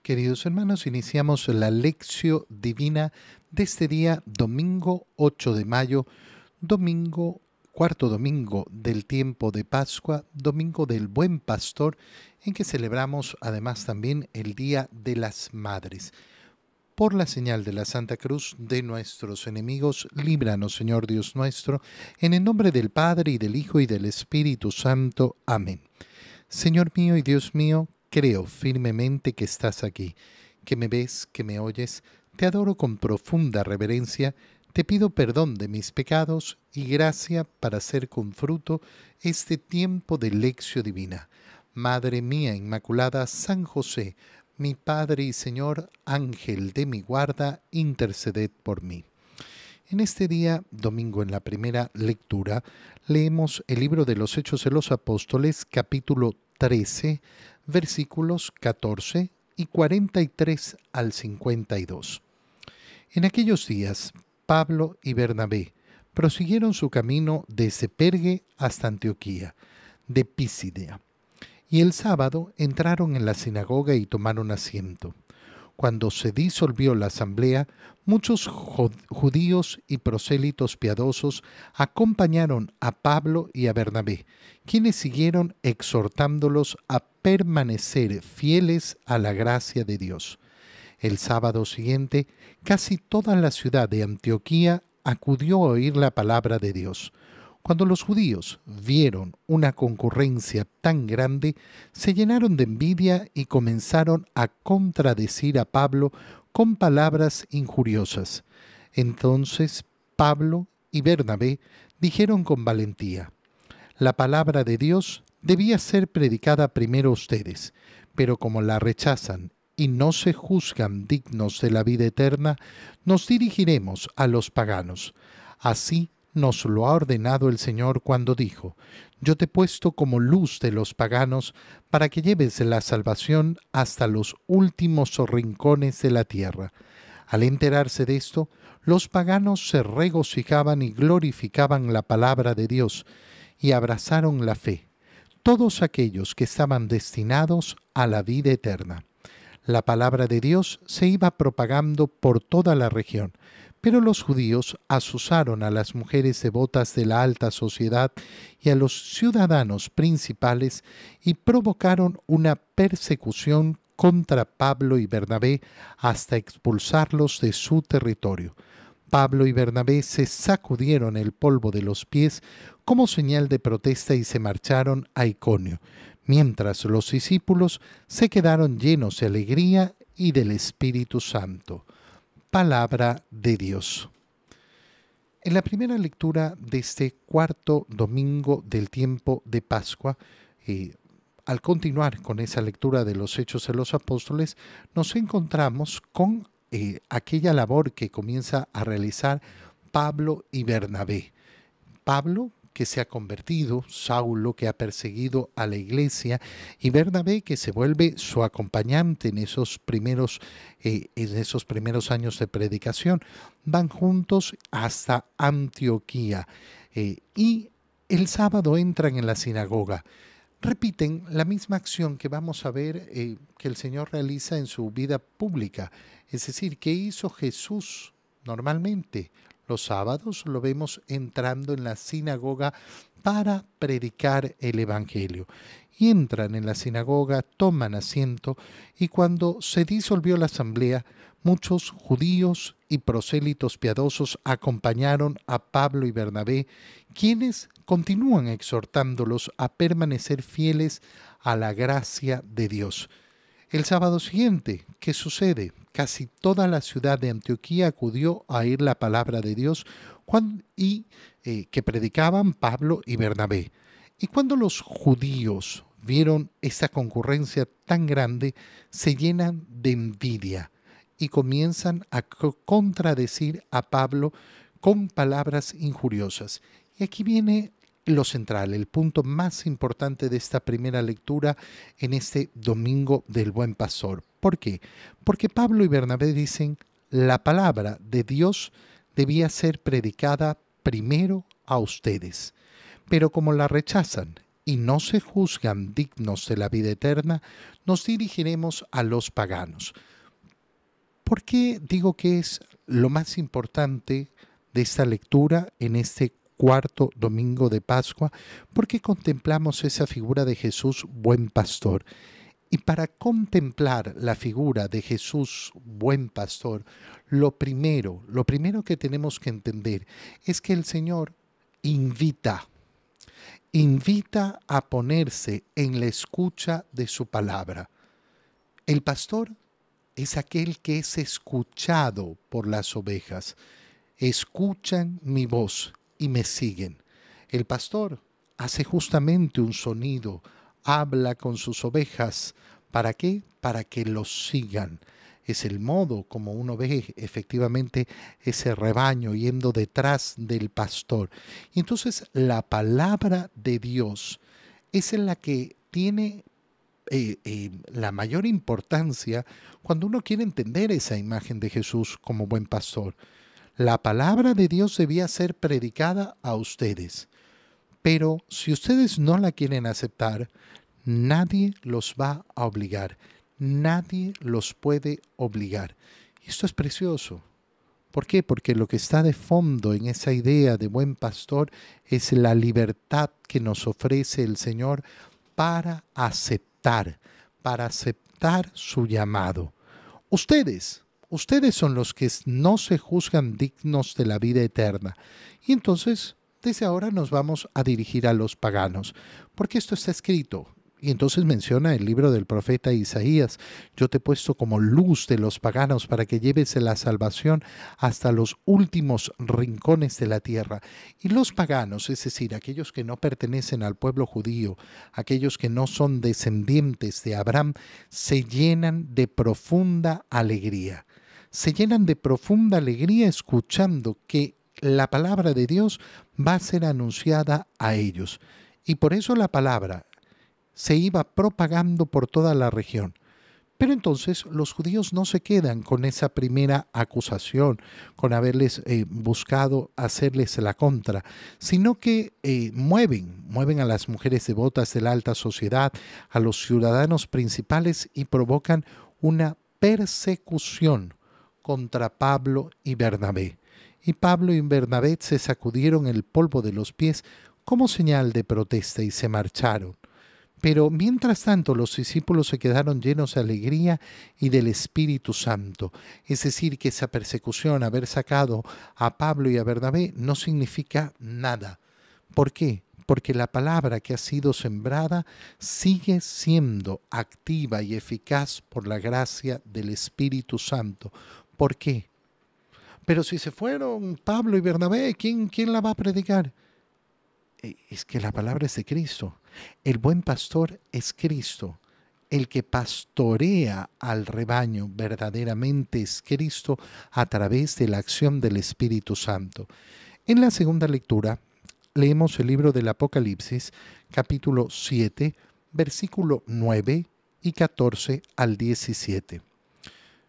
Queridos hermanos, iniciamos la lección divina de este día, domingo 8 de mayo, domingo, cuarto domingo del tiempo de Pascua, domingo del Buen Pastor, en que celebramos además también el Día de las Madres. Por la señal de la Santa Cruz de nuestros enemigos, líbranos, Señor Dios nuestro, en el nombre del Padre, y del Hijo, y del Espíritu Santo. Amén. Señor mío y Dios mío, creo firmemente que estás aquí, que me ves, que me oyes. Te adoro con profunda reverencia, te pido perdón de mis pecados y gracia para hacer con fruto este tiempo de lección divina. Madre mía Inmaculada, San José, mi Padre y Señor, Ángel de mi guarda, interceded por mí. En este día, domingo, en la primera lectura, leemos el libro de los Hechos de los Apóstoles, capítulo 13, versículos 14 y 43 al 52. En aquellos días, Pablo y Bernabé prosiguieron su camino desde Perge hasta Antioquía, de Pisidia, y el sábado entraron en la sinagoga y tomaron asiento. Cuando se disolvió la asamblea, muchos judíos y prosélitos piadosos acompañaron a Pablo y a Bernabé, quienes siguieron exhortándolos a permanecer fieles a la gracia de Dios. El sábado siguiente, casi toda la ciudad de Antioquía acudió a oír la palabra de Dios. Cuando los judíos vieron una concurrencia tan grande, se llenaron de envidia y comenzaron a contradecir a Pablo con palabras injuriosas. Entonces Pablo y Bernabé dijeron con valentía: la palabra de Dios debía ser predicada primero a ustedes, pero como la rechazan y no se juzgan dignos de la vida eterna, nos dirigiremos a los paganos. Así nos lo ha ordenado el Señor cuando dijo: yo te he puesto como luz de los paganos para que lleves la salvación hasta los últimos rincones de la tierra. Al enterarse de esto, los paganos se regocijaban y glorificaban la palabra de Dios y abrazaron la fe, todos aquellos que estaban destinados a la vida eterna. La palabra de Dios se iba propagando por toda la región, pero los judíos asusaron a las mujeres devotas de la alta sociedad y a los ciudadanos principales y provocaron una persecución contra Pablo y Bernabé hasta expulsarlos de su territorio. Pablo y Bernabé se sacudieron el polvo de los pies como señal de protesta y se marcharon a Iconio, mientras los discípulos se quedaron llenos de alegría y del Espíritu Santo. Palabra de Dios. En la primera lectura de este cuarto domingo del tiempo de Pascua, al continuar con esa lectura de los Hechos de los Apóstoles, nos encontramos con aquella labor que comienza a realizar Pablo y Bernabé. Pablo, que se ha convertido, Saulo, que ha perseguido a la iglesia, y Bernabé, que se vuelve su acompañante en esos primeros años de predicación. Van juntos hasta Antioquía y el sábado entran en la sinagoga. Repiten la misma acción que vamos a ver que el Señor realiza en su vida pública. Es decir, ¿qué hizo Jesús normalmente? Los sábados lo vemos entrando en la sinagoga para predicar el Evangelio. Y entran en la sinagoga, toman asiento, y cuando se disolvió la asamblea, muchos judíos y prosélitos piadosos acompañaron a Pablo y Bernabé, quienes continúan exhortándolos a permanecer fieles a la gracia de Dios. El sábado siguiente, ¿qué sucede? Casi toda la ciudad de Antioquía acudió a oír la palabra de Dios que predicaban Pablo y Bernabé. Y cuando los judíos vieron esta concurrencia tan grande, se llenan de envidia y comienzan a contradecir a Pablo con palabras injuriosas. Y aquí viene lo central, el punto más importante de esta primera lectura en este domingo del Buen Pastor. ¿Por qué? Porque Pablo y Bernabé dicen: la palabra de Dios debía ser predicada primero a ustedes, pero como la rechazan y no se juzgan dignos de la vida eterna, nos dirigiremos a los paganos. ¿Por qué digo que es lo más importante de esta lectura en este cuarto domingo de Pascua? Porque contemplamos esa figura de Jesús buen pastor. Y para contemplar la figura de Jesús buen pastor, lo primero que tenemos que entender es que el Señor invita a ponerse en la escucha de su palabra. El pastor es aquel que es escuchado por las ovejas. Escuchan mi voz y me siguen. El pastor hace justamente un sonido, habla con sus ovejas. ¿Para qué? Para que los sigan. Es el modo como uno ve efectivamente ese rebaño yendo detrás del pastor. Y entonces la palabra de Dios es en la que tiene la mayor importancia cuando uno quiere entender esa imagen de Jesús como buen pastor. La palabra de Dios debía ser predicada a ustedes, pero si ustedes no la quieren aceptar, nadie los va a obligar, nadie los puede obligar. Y esto es precioso. ¿Por qué? Porque lo que está de fondo en esa idea de buen pastor es la libertad que nos ofrece el Señor para aceptar su llamado. Ustedes son los que no se juzgan dignos de la vida eterna. Y entonces, desde ahora nos vamos a dirigir a los paganos, porque esto está escrito. Y entonces menciona el libro del profeta Isaías: yo te he puesto como luz de los paganos para que lleves la salvación hasta los últimos rincones de la tierra. Y los paganos, es decir, aquellos que no pertenecen al pueblo judío, aquellos que no son descendientes de Abraham, se llenan de profunda alegría. Se llenan de profunda alegría escuchando que la palabra de Dios va a ser anunciada a ellos. Y por eso la palabra se iba propagando por toda la región. Pero entonces los judíos no se quedan con esa primera acusación, con haberles buscado hacerles la contra, sino que mueven a las mujeres devotas de la alta sociedad, a los ciudadanos principales, y provocan una persecución contra Pablo y Bernabé. Y Pablo y Bernabé se sacudieron el polvo de los pies como señal de protesta y se marcharon. Pero mientras tanto los discípulos se quedaron llenos de alegría y del Espíritu Santo. Es decir, que esa persecución, haber sacado a Pablo y a Bernabé, no significa nada. ¿Por qué? Porque la palabra que ha sido sembrada sigue siendo activa y eficaz por la gracia del Espíritu Santo. ¿Por qué? Pero si se fueron Pablo y Bernabé, ¿quién la va a predicar? Es que la palabra es de Cristo. El buen pastor es Cristo. El que pastorea al rebaño verdaderamente es Cristo a través de la acción del Espíritu Santo. En la segunda lectura leemos el libro del Apocalipsis, capítulo 7, versículo 9 y 14 al 17.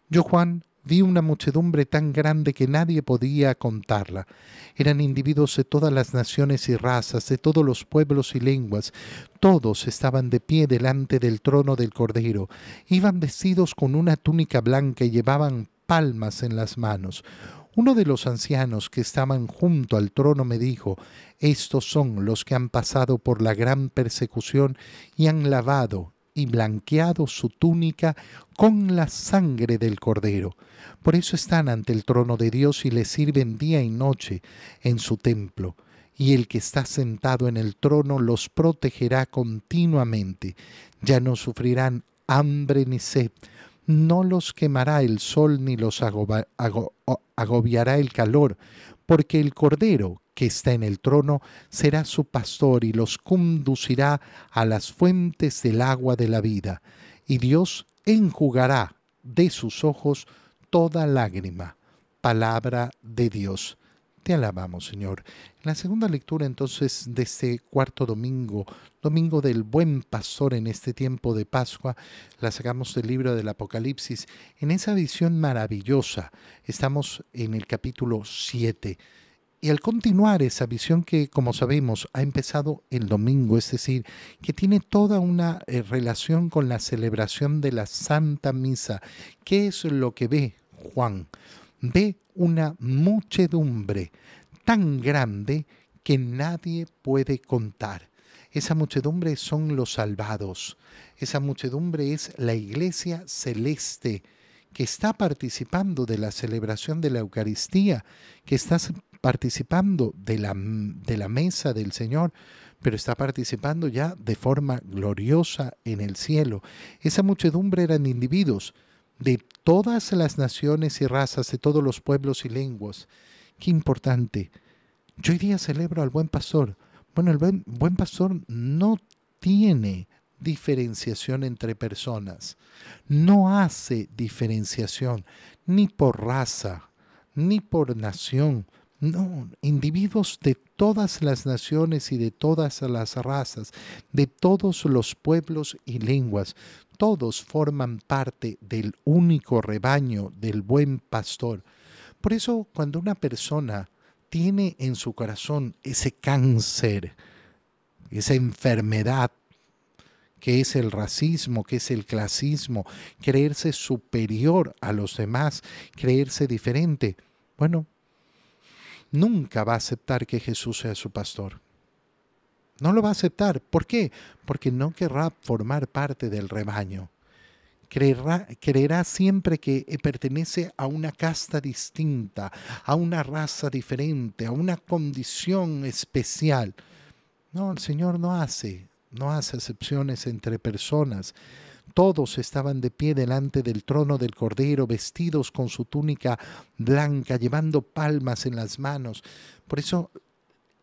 Yo, Juan, vi una muchedumbre tan grande que nadie podía contarla. Eran individuos de todas las naciones y razas, de todos los pueblos y lenguas. Todos estaban de pie delante del trono del Cordero. Iban vestidos con una túnica blanca y llevaban palmas en las manos. Uno de los ancianos que estaban junto al trono me dijo: estos son los que han pasado por la gran persecución y han lavado y blanqueado su túnica con la sangre del Cordero. Por eso están ante el trono de Dios y le sirven día y noche en su templo. Y el que está sentado en el trono los protegerá continuamente. Ya no sufrirán hambre ni sed. No los quemará el sol ni los agobiará el calor, porque el Cordero que está en el trono será su pastor y los conducirá a las fuentes del agua de la vida. Y Dios enjugará de sus ojos toda lágrima. Palabra de Dios. Te alabamos, Señor. En la segunda lectura, entonces, de este cuarto domingo, domingo del Buen Pastor en este tiempo de Pascua, la sacamos del libro del Apocalipsis. En esa visión maravillosa, estamos en el capítulo 7. Y al continuar esa visión que, como sabemos, ha empezado el domingo, es decir, que tiene toda una relación con la celebración de la Santa Misa, ¿qué es lo que ve Juan? Ve una muchedumbre tan grande que nadie puede contar. Esa muchedumbre son los salvados. Esa muchedumbre es la Iglesia celeste que está participando de la celebración de la Eucaristía, que está participando de la mesa del Señor, pero está participando ya de forma gloriosa en el cielo. Esa muchedumbre eran individuos de todas las naciones y razas, de todos los pueblos y lenguas. Qué importante. Yo hoy día celebro al buen pastor. Bueno, el buen pastor no tiene diferenciación entre personas. No hace diferenciación ni por raza, ni por nación. No, individuos de todas las naciones y de todas las razas, de todos los pueblos y lenguas, todos forman parte del único rebaño del buen pastor. Por eso, cuando una persona tiene en su corazón ese cáncer, esa enfermedad, que es el racismo, que es el clasismo, creerse superior a los demás, creerse diferente, bueno, nunca va a aceptar que Jesús sea su pastor. No lo va a aceptar. ¿Por qué? Porque no querrá formar parte del rebaño. Creerá siempre que pertenece a una casta distinta, a una raza diferente, a una condición especial. No, el Señor no hace acepciones entre personas. Todos estaban de pie delante del trono del Cordero, vestidos con su túnica blanca, llevando palmas en las manos. Por eso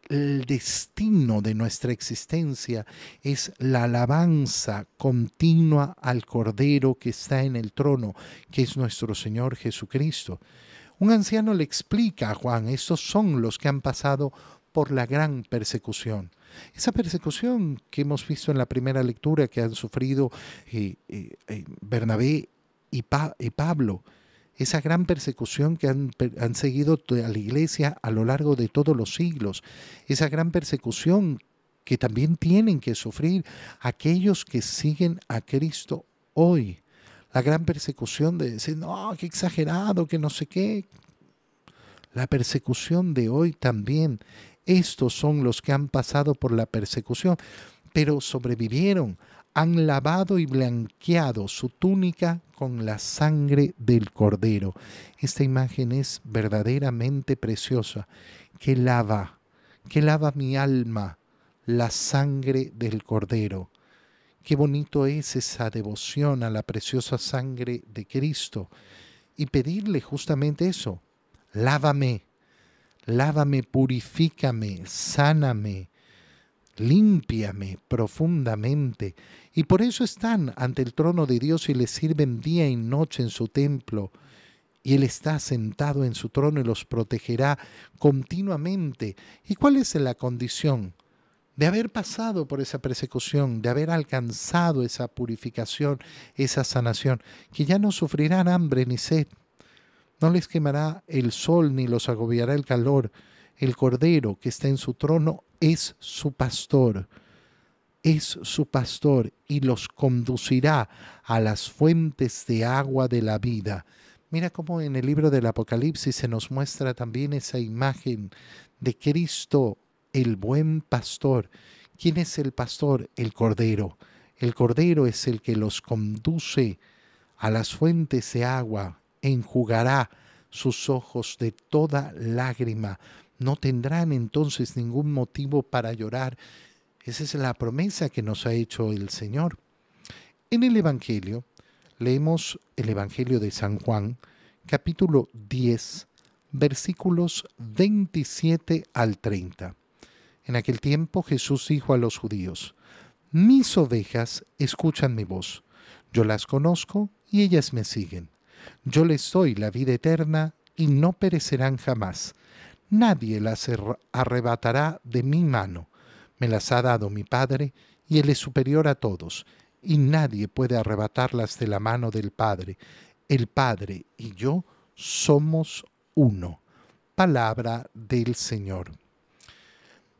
el destino de nuestra existencia es la alabanza continua al Cordero que está en el trono, que es nuestro Señor Jesucristo. Un anciano le explica a Juan, estos son los que han pasado por la gran persecución. Esa persecución que hemos visto en la primera lectura que han sufrido Bernabé y Pablo, esa gran persecución que han seguido a la iglesia a lo largo de todos los siglos, esa gran persecución que también tienen que sufrir aquellos que siguen a Cristo hoy. La gran persecución de decir, no, qué exagerado, que no sé qué. La persecución de hoy también. Estos son los que han pasado por la persecución, pero sobrevivieron. Han lavado y blanqueado su túnica con la sangre del Cordero. Esta imagen es verdaderamente preciosa. Que lava mi alma la sangre del Cordero. Qué bonito es esa devoción a la preciosa sangre de Cristo y pedirle justamente eso. Lávame, purifícame, sáname, límpiame profundamente. Y por eso están ante el trono de Dios y le sirven día y noche en su templo. Y Él está sentado en su trono y los protegerá continuamente. ¿Y cuál es la condición? De haber pasado por esa persecución, de haber alcanzado esa purificación, esa sanación, que ya no sufrirán hambre ni sed. No les quemará el sol ni los agobiará el calor. El Cordero que está en su trono es su pastor y los conducirá a las fuentes de agua de la vida. Mira cómo en el libro del Apocalipsis se nos muestra también esa imagen de Cristo, el buen pastor. ¿Quién es el pastor? El Cordero. El Cordero es el que los conduce a las fuentes de agua, enjugará sus ojos de toda lágrima. No tendrán entonces ningún motivo para llorar. Esa es la promesa que nos ha hecho el Señor. En el Evangelio, leemos el Evangelio de San Juan, capítulo 10, versículos 27 al 30. En aquel tiempo Jesús dijo a los judíos: mis ovejas escuchan mi voz. Yo las conozco y ellas me siguen. Yo les doy la vida eterna y no perecerán jamás. Nadie las arrebatará de mi mano. Me las ha dado mi Padre, y Él es superior a todos, y nadie puede arrebatarlas de la mano del Padre. El Padre y yo somos uno. palabra del Señor.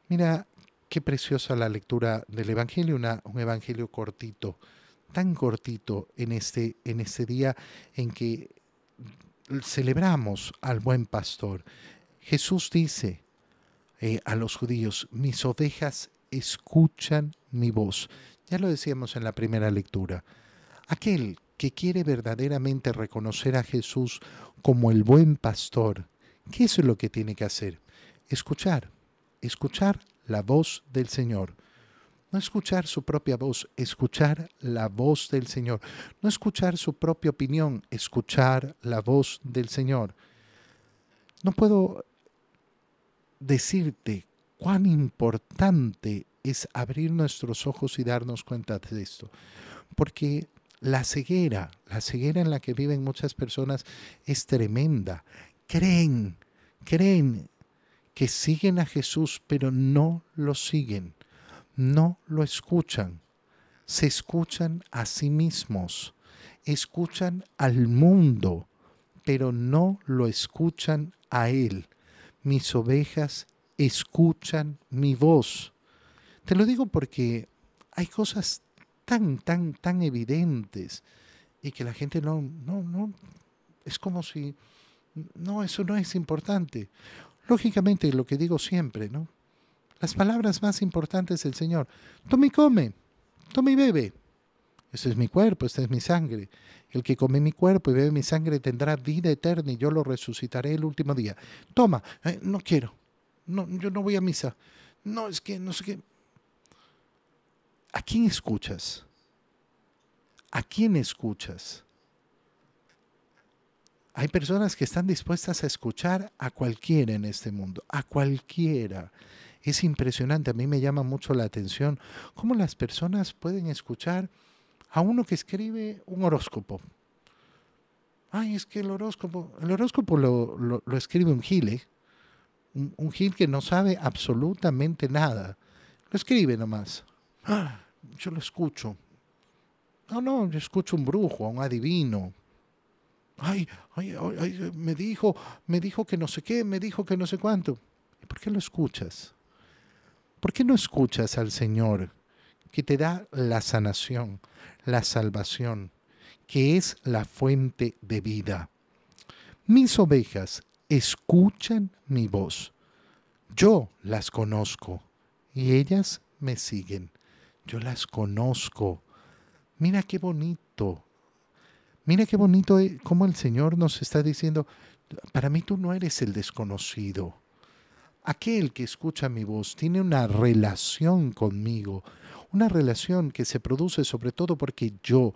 Mira qué preciosa la lectura del Evangelio, un Evangelio cortito, tan cortito en este día en que celebramos al buen pastor. Jesús dice a los judíos, mis ovejas escuchan mi voz. Ya lo decíamos en la primera lectura. Aquel que quiere verdaderamente reconocer a Jesús como el buen pastor, ¿qué es lo que tiene que hacer? Escuchar la voz del Señor. No escuchar su propia voz, escuchar la voz del Señor. No escuchar su propia opinión, escuchar la voz del Señor. No puedo decirte cuán importante es abrir nuestros ojos y darnos cuenta de esto. Porque la ceguera en la que viven muchas personas es tremenda. Creen que siguen a Jesús, pero no lo siguen, no lo escuchan. Se escuchan a sí mismos, escuchan al mundo, pero no lo escuchan a Él. Mis ovejas escuchan mi voz. Te lo digo porque hay cosas tan evidentes y que la gente no, es como si, no, eso no es importante. Lógicamente, lo que digo siempre, ¿no? Las palabras más importantes del Señor. Toma y come, toma y bebe. Este es mi cuerpo, esta es mi sangre. El que come mi cuerpo y bebe mi sangre tendrá vida eterna y yo lo resucitaré el último día. Toma, no quiero. No, yo no voy a misa. No, es que no sé qué. ¿A quién escuchas? ¿A quién escuchas? Hay personas que están dispuestas a escuchar a cualquiera en este mundo, a cualquiera. Es impresionante, a mí me llama mucho la atención cómo las personas pueden escuchar a uno que escribe un horóscopo. Ay, es que el horóscopo lo escribe un gil, ¿eh? Un gil que no sabe absolutamente nada. Lo escribe nomás. Ah, yo lo escucho. No, yo escucho un brujo, a un adivino. Ay, me dijo que no sé qué, me dijo que no sé cuánto. ¿Y por qué lo escuchas? ¿Por qué no escuchas al Señor que te da la sanación, la salvación, que es la fuente de vida? Mis ovejas escuchan mi voz. Yo las conozco y ellas me siguen. Yo las conozco. Mira qué bonito. Mira qué bonito cómo el Señor nos está diciendo, para mí tú no eres el desconocido. Aquel que escucha mi voz tiene una relación conmigo, una relación que se produce sobre todo porque yo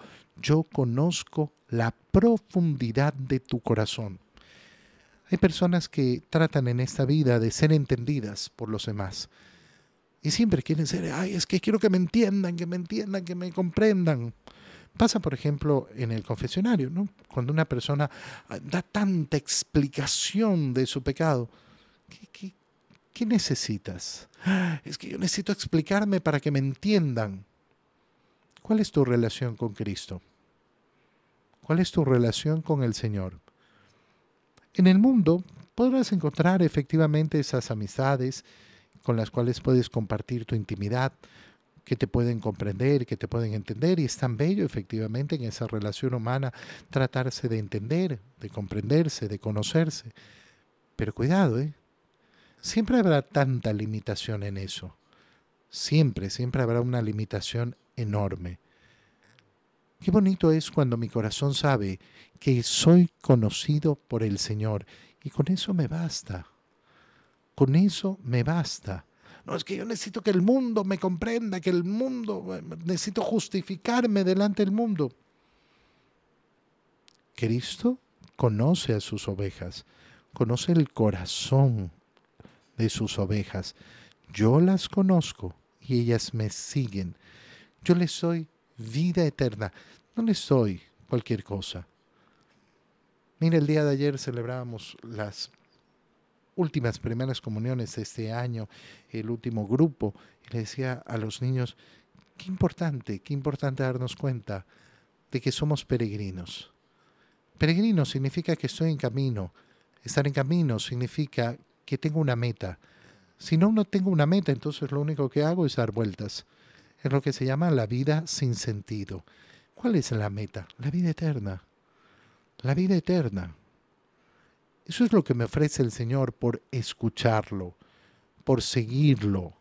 conozco la profundidad de tu corazón. Hay personas que tratan en esta vida de ser entendidas por los demás. Y siempre quieren ser, ay, es que quiero que me entiendan, que me comprendan. Pasa, por ejemplo, en el confesionario, ¿no? Cuando una persona da tanta explicación de su pecado. ¿Qué necesitas? Es que yo necesito explicarme para que me entiendan. ¿Cuál es tu relación con Cristo? ¿Cuál es tu relación con el Señor? En el mundo podrás encontrar efectivamente esas amistades con las cuales puedes compartir tu intimidad, que te pueden comprender, que te pueden entender, y es tan bello efectivamente en esa relación humana tratarse de entender, de comprenderse, de conocerse. Pero cuidado, siempre habrá tanta limitación en eso. Siempre habrá una limitación enorme. Qué bonito es cuando mi corazón sabe que soy conocido por el Señor, y con eso me basta. Con eso me basta. No, es que yo necesito que el mundo me comprenda, necesito justificarme delante del mundo. Cristo conoce a sus ovejas, conoce el corazón de sus ovejas. Yo las conozco y ellas me siguen. Yo les doy vida eterna, no les doy cualquier cosa. Mira, el día de ayer celebrábamos las últimas primeras comuniones de este año, el último grupo, y le decía a los niños, qué importante darnos cuenta de que somos peregrinos. Peregrino significa que estoy en camino, Estar en camino significa que tengo una meta. Si no tengo una meta, entonces lo único que hago es dar vueltas. Es lo que se llama la vida sin sentido. ¿Cuál es la meta? La vida eterna. La vida eterna. Eso es lo que me ofrece el Señor por escucharlo, por seguirlo,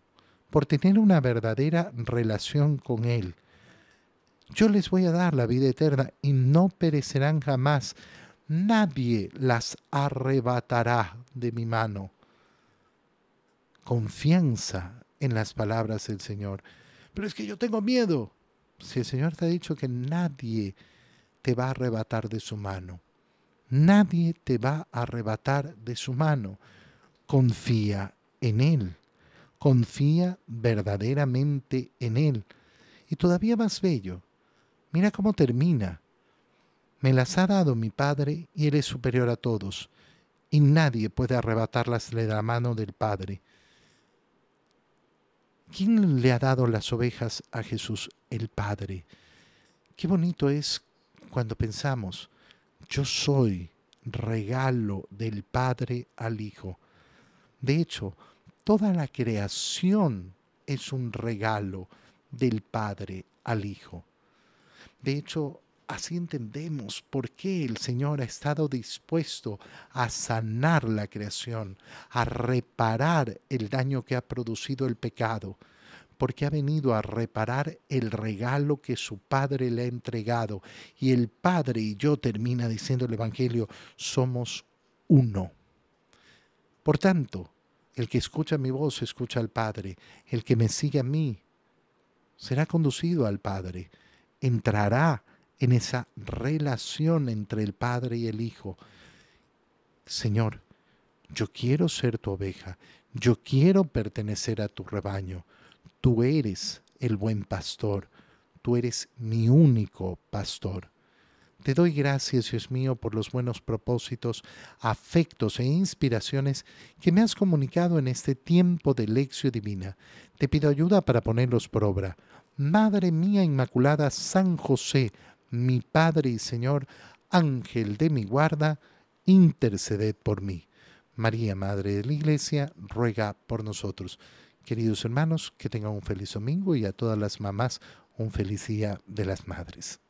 por tener una verdadera relación con Él. Yo les voy a dar la vida eterna y no perecerán jamás. Nadie las arrebatará de mi mano. Confianza en las palabras del Señor. Pero es que yo tengo miedo. Si el Señor te ha dicho que nadie te va a arrebatar de su mano. Nadie te va a arrebatar de su mano. Confía en Él. Confía verdaderamente en Él. Y todavía más bello, mira cómo termina. Me las ha dado mi Padre y Él es superior a todos. Y nadie puede arrebatarlas de la mano del Padre. ¿Quién le ha dado las ovejas a Jesús? El Padre. Qué bonito es cuando pensamos, yo soy regalo del Padre al Hijo. De hecho, toda la creación es un regalo del Padre al Hijo. De hecho, así entendemos por qué el Señor ha estado dispuesto a sanar la creación, a reparar el daño que ha producido el pecado, porque ha venido a reparar el regalo que su Padre le ha entregado. Y el Padre y yo, termina diciendo el Evangelio, somos uno. Por tanto, el que escucha mi voz escucha al Padre. El que me sigue a mí será conducido al Padre. Entrará en esa relación entre el Padre y el Hijo. Señor, yo quiero ser tu oveja. Yo quiero pertenecer a tu rebaño. Tú eres el buen pastor. Tú eres mi único pastor. Te doy gracias, Dios mío, por los buenos propósitos, afectos e inspiraciones que me has comunicado en este tiempo de lección divina. Te pido ayuda para ponerlos por obra. Madre mía Inmaculada, San José, mi Padre y Señor, Ángel de mi guarda, interceded por mí. María, Madre de la Iglesia, ruega por nosotros. Queridos hermanos, que tengan un feliz domingo y a todas las mamás un feliz día de las madres.